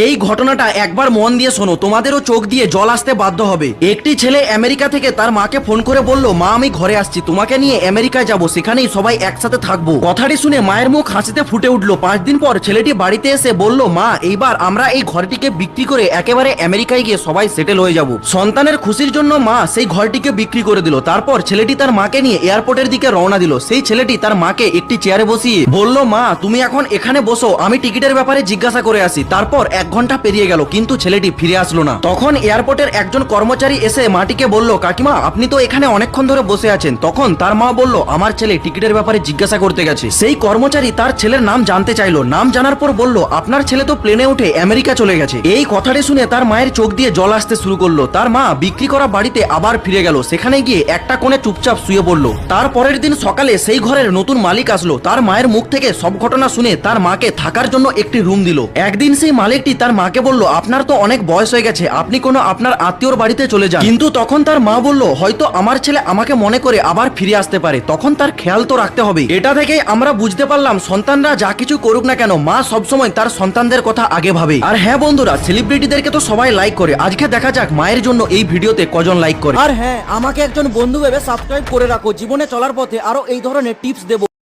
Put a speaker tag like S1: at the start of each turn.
S1: এই ঘটনাটা একবার মন দিয়ে শোনো, তোমাদেরও চোখ দিয়ে জল আসতে বাধ্য হবে। একটি ছেলে আমেরিকা থেকে তার মাকে ফোন করে বলল, মা আমি ঘরে আসছি, তোমাকে নিয়ে আমেরিকায় যাব, সেখানেই সবাই একসাথে থাকবো। কথাটি শুনে মায়ের মুখ হাসিতে ফুটে উঠলো। 5 দিন পর ছেলেটি বাড়িতে এসে বলল, মা এইবার আমরা এই ঘরটিকে বিক্রি করে একেবারে আমেরিকায় গিয়ে সবাই সেটেল হয়ে যাব। সন্তানের খুশির জন্য মা সেই ঘরটিকে বিক্রি করে দিল। তারপর ছেলেটি তার মাকে নিয়ে এয়ারপোর্টের দিকে রওনা দিল। সেই ছেলেটি তার মাকে একটি চেয়ারে বসিয়ে বলল, মা তুমি এখন এখানে বসো, আমি টিকিটের ব্যাপারে জিজ্ঞাসা করে আসি। তারপর 1 ঘন্টা পেরিয়ে গেল, কিন্তু ছেলেটি ফিরে আসলো না। তখন এয়ারপোর্টের একজন কর্মচারী এসে মাটিকে বলল, কাকিমা আপনি তো এখানে অনেকক্ষণ ধরে বসে আছেন। তখন তার মা বলল, আমার ছেলে টিকিটের ব্যাপারে জিজ্ঞাসা করতে গেছে। সেই কর্মচারী তার ছেলের নাম জানতে চাইলো। নাম জানার পর বলল, আপনার ছেলে তো প্লেনে উঠে আমেরিকা চলে গেছে। এই কথাটি শুনে তার মায়ের চোখ দিয়ে জল আসতে শুরু করলো। তার মা বিক্রি করা বাড়িতে আবার ফিরে গেল। সেখানে গিয়ে একটা কোণে চুপচাপ শুয়ে পড়লো। তার পরের দিন সকালে সেই ঘরের নতুন মালিক আসলো। তার মায়ের মুখ থেকে সব ঘটনা শুনে তার মাকে থাকার জন্য একটি রুম দিল। একদিন সেই মালিকটি তার মাকে বলল, আপনার তো অনেক বয়স হয়ে গেছে, আপনি কোনো আপনার আত্মীয়র বাড়িতে চলে যান। কিন্তু তখন তার মা বলল, হয়তো আমার ছেলে আমাকে মনে করে আবার ফিরে আসতে পারে, তখন তার খেয়াল তো রাখতে হবে। এটা থেকেই আমরা বুঝতে পারলাম সন্তানরা যা কিছু করুক না কেন, মা সবসময় তার সন্তানদের কথা আগে ভাবে। আর হ্যাঁ বন্ধুরা, সেলিব্রিটিদেরকে তো সবাই লাইক করে, আজকে দেখা যাক মায়ের জন্য এই ভিডিওতে কজন লাইক করে।
S2: আর হ্যাঁ, আমাকে একজন বন্ধু ভেবে সাবস্ক্রাইব করে রাখো। জীবনে চলার পথে আরো এই ধরনের টিপস দেবো।